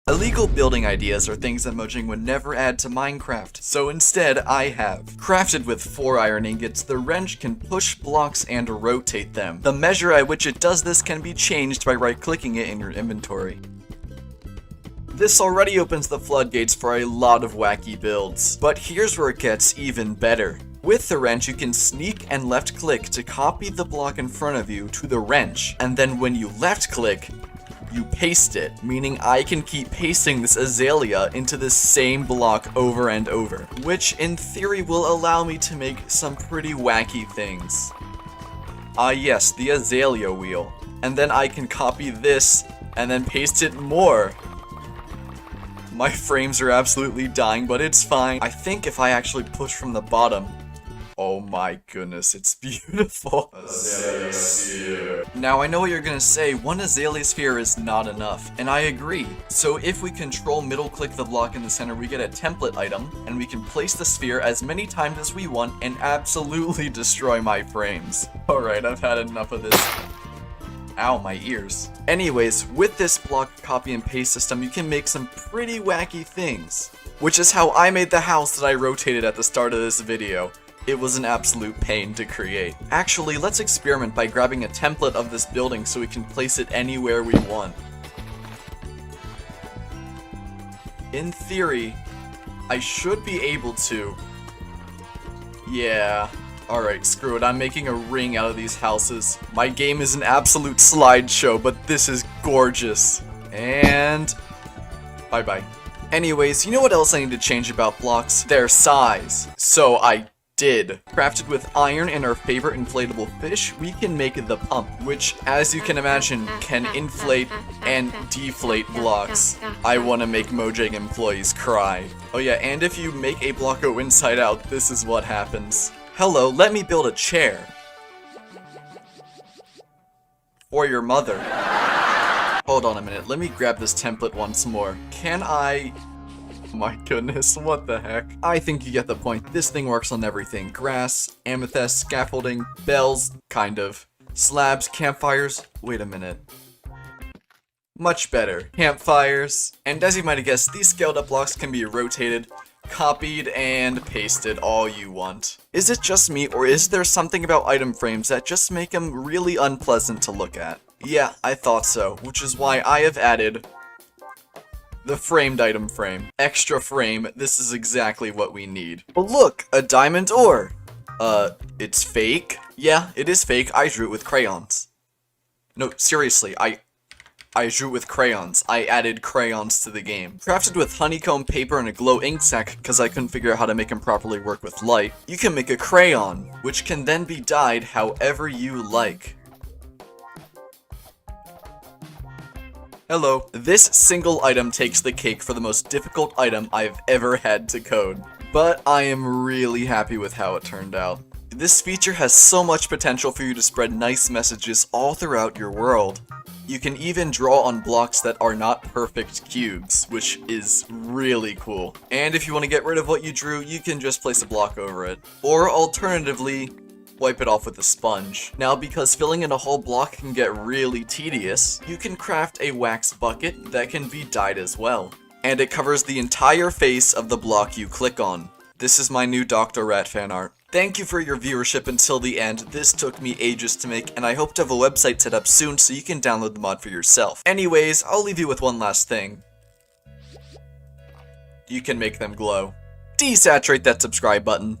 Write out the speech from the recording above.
Illegal building ideas are things that Mojang would never add to Minecraft, so instead I have. Crafted with 4 iron ingots, the wrench can push blocks and rotate them. The measure at which it does this can be changed by right-clicking it in your inventory. This already opens the floodgates for a lot of wacky builds, but here's where it gets even better. With the wrench, you can sneak and left-click to copy the block in front of you to the wrench, and then when you left-click, you paste it, meaning I can keep pasting this azalea into the same block over and over, which in theory will allow me to make some pretty wacky things. Yes, the azalea wheel. And then I can copy this and then paste it more. My frames are absolutely dying, but it's fine. I think if I actually push from the bottom, oh my goodness, it's beautiful. Azalea sphere. Now I know what you're gonna say, one azalea sphere is not enough, and I agree. So if we control middle click the block in the center, we get a template item, and we can place the sphere as many times as we want and absolutely destroy my frames. Alright, I've had enough of this. Ow, my ears. Anyways, with this block copy and paste system, you can make some pretty wacky things. Which is how I made the house that I rotated at the start of this video. It was an absolute pain to create. Actually, let's experiment by grabbing a template of this building so we can place it anywhere we want. In theory, I should be able to. Yeah. Alright, screw it. I'm making a ring out of these houses. My game is an absolute slideshow, but this is gorgeous. And bye-bye. Anyways, you know what else I need to change about blocks? Their size. So I did. Crafted with iron and our favorite inflatable fish, we can make the pump, which, as you can imagine, can inflate and deflate blocks. I want to make Mojang employees cry. Oh yeah, and if you make a block go inside out, this is what happens. Hello, let me build a chair. For your mother. Hold on a minute, let me grab this template once more. Can I... My goodness, what the heck? I think you get the point. This thing works on everything. Grass, amethyst, scaffolding, bells, kind of. Slabs, campfires, wait a minute. Much better. Campfires. And as you might have guessed, these scaled up blocks can be rotated, copied, and pasted all you want. Is it just me, or is there something about item frames that just make them really unpleasant to look at? Yeah, I thought so, which is why I have added the framed item frame. Extra frame, this is exactly what we need. But look, a diamond ore. It's fake? Yeah, it is fake. I drew it with crayons. No, seriously, I drew it with crayons. I added crayons to the game. Crafted with honeycomb paper and a glow ink sac, because I couldn't figure out how to make them properly work with light, you can make a crayon, which can then be dyed however you like. Hello. This single item takes the cake for the most difficult item I've ever had to code. But I am really happy with how it turned out. This feature has so much potential for you to spread nice messages all throughout your world. You can even draw on blocks that are not perfect cubes, which is really cool. And if you want to get rid of what you drew, you can just place a block over it. Or alternatively, wipe it off with a sponge. Now, because filling in a whole block can get really tedious, you can craft a wax bucket that can be dyed as well. And it covers the entire face of the block you click on. This is my new Dr. Rat fan art. Thank you for your viewership until the end. This took me ages to make, and I hope to have a website set up soon so you can download the mod for yourself. Anyways, I'll leave you with one last thing. You can make them glow. Desaturate that subscribe button.